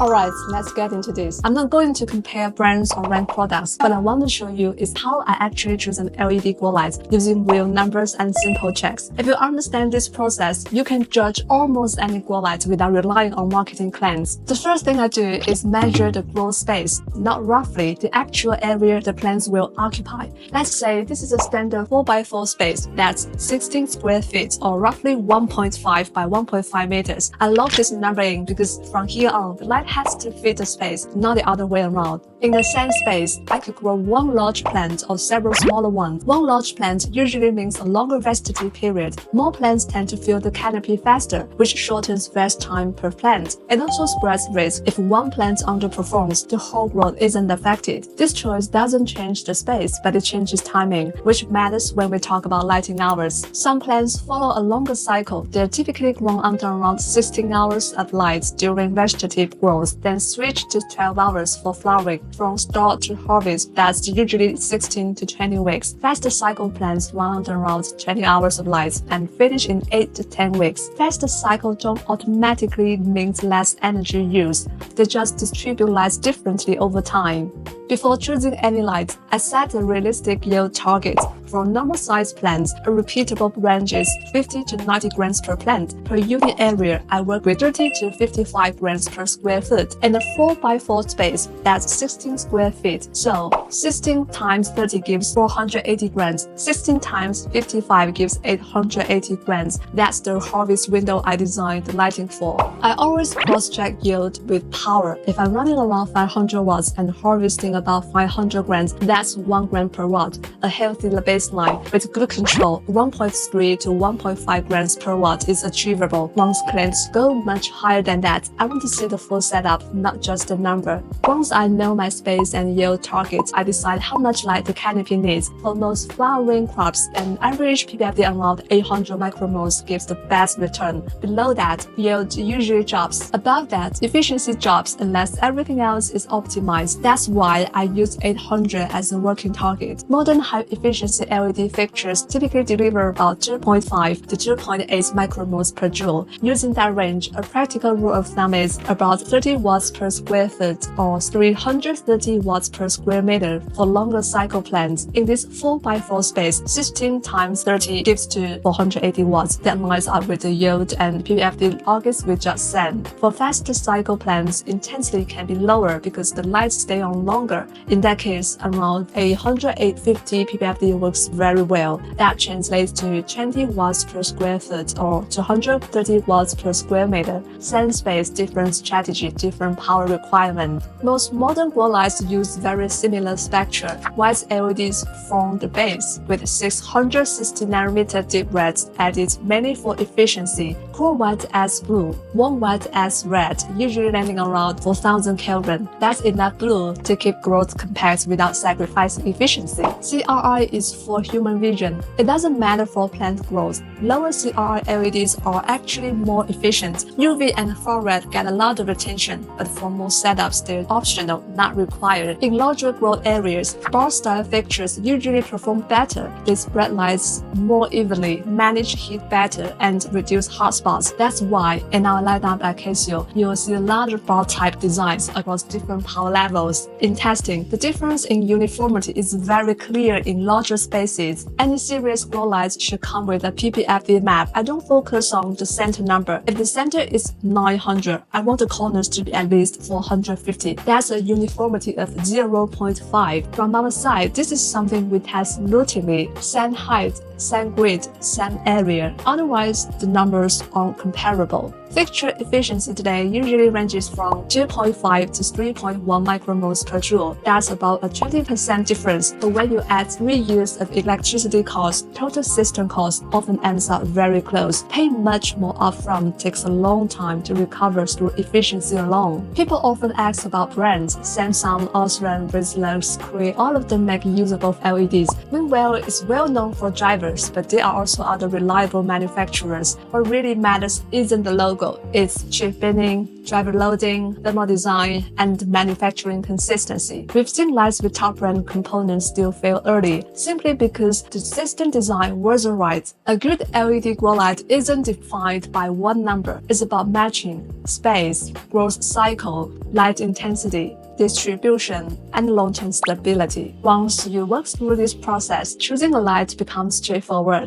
Alright, let's get into this. I'm not going to compare brands or rank products, but I want to show you is how I actually choose an LED grow light using real numbers and simple checks. If you understand this process, you can judge almost any grow light without relying on marketing claims. The first thing I do is measure the grow space, not roughly the actual area the plants will occupy. Let's say this is a standard 4x4 space that's 16 square feet or roughly 1.5 by 1.5 meters. I love this numbering because from here on, the light has to fit the space, not the other way around. In the same space, I could grow one large plant or several smaller ones. One large plant usually means a longer vegetative period. More plants tend to fill the canopy faster, which shortens rest time per plant. It also spreads risk. If one plant underperforms, the whole growth isn't affected. This choice doesn't change the space, but it changes timing, which matters when we talk about lighting hours. Some plants follow a longer cycle. They're typically grown under around 16 hours of light during vegetative growth, then switch to 12 hours for flowering. From start to harvest, that's usually 16 to 20 weeks. Faster cycle plants run under around 20 hours of light and finish in 8 to 10 weeks. Faster cycle don't automatically mean less energy use. They just distribute light differently over time. Before choosing any light, I set a realistic yield target. For normal-sized plants, a repeatable range is 50 to 90 grams per plant. Per unit area, I work with 30 to 55 grams per square foot. In a 4x4 space, that's 16 square feet. So, 16 times 30 gives 480 grams. 16 times 55 gives 880 grams. That's the harvest window I designed the lighting for. I always cross-check yield with power. If I'm running around 500 watts and harvesting about 500 grams, that's 1 gram per watt, a healthy baseline. With good control, 1.3 to 1.5 grams per watt is achievable. Once plants go much higher than that, I want to see the full setup, not just the number. Once I know my space and yield targets, I decide how much light the canopy needs. For most flowering crops, an average PPFD around 800 micromoles gives the best return. Below that, yield usually drops. Above that, efficiency drops unless everything else is optimized. That's why I use 800 as a working target. Modern high-efficiency LED fixtures typically deliver about 2.5 to 2.8 micromoles per joule. Using that range, a practical rule of thumb is about 30 watts per square foot or 330 watts per square meter for longer cycle plants. In this 4x4 space, 16 times 30 gives to 480 watts. That lines up with the yield and PPFD targets we just said. For faster cycle plants, intensity can be lower because the lights stay on longer. In that case, around 850 PPFD works very well. That translates to 20 watts per square foot or 230 watts per square meter. Same space, different strategy, different power requirement. Most modern grow lights use very similar spectra. White LEDs form the base, with 660 nanometer deep reds added mainly for efficiency. Cool white adds blue, warm white adds red, usually landing around 4000 Kelvin. That's enough blue to keep growth compact without sacrificing efficiency. CRI is for human vision. It doesn't matter for plant growth. Lower CRI LEDs are actually more efficient. UV and infrared get a lot of attention, but for most setups, they're optional, not required. In larger growth areas, bar-style fixtures usually perform better. They spread lights more evenly, manage heat better, and reduce hotspots. That's why in our lineup at Casio, you'll see a lot of bar-type designs across different power levels. In testing, the difference in uniformity is very clear in larger spaces. Any serious grow lights should come with a PPFD map. I don't focus on the center number. If the center is 900, I want the corners to be at least 450. That's a uniformity of 0.5. From our side, this is something we test routinely. Same height, same grid, same area. Otherwise, the numbers aren't comparable. Fixture efficiency today usually ranges from 2.5 to 3.1 micromoles per joule. That's about a 20% difference. But when you add 3 years of electricity cost, total system cost often ends up very close. Paying much more upfront takes a long time to recover through efficiency alone. People often ask about brands. Samsung, Osram, Brazilux, Cree, all of them make use of LEDs. Meanwhile, it's well known for drivers, but there are also other reliable manufacturers. What really matters isn't the logo Google. It's chip binning, driver loading, thermal design, and manufacturing consistency. We've seen lights with top-brand components still fail early, simply because the system design wasn't right. A good LED grow light isn't defined by one number. It's about matching, space, growth cycle, light intensity, distribution, and long-term stability. Once you work through this process, choosing a light becomes straightforward.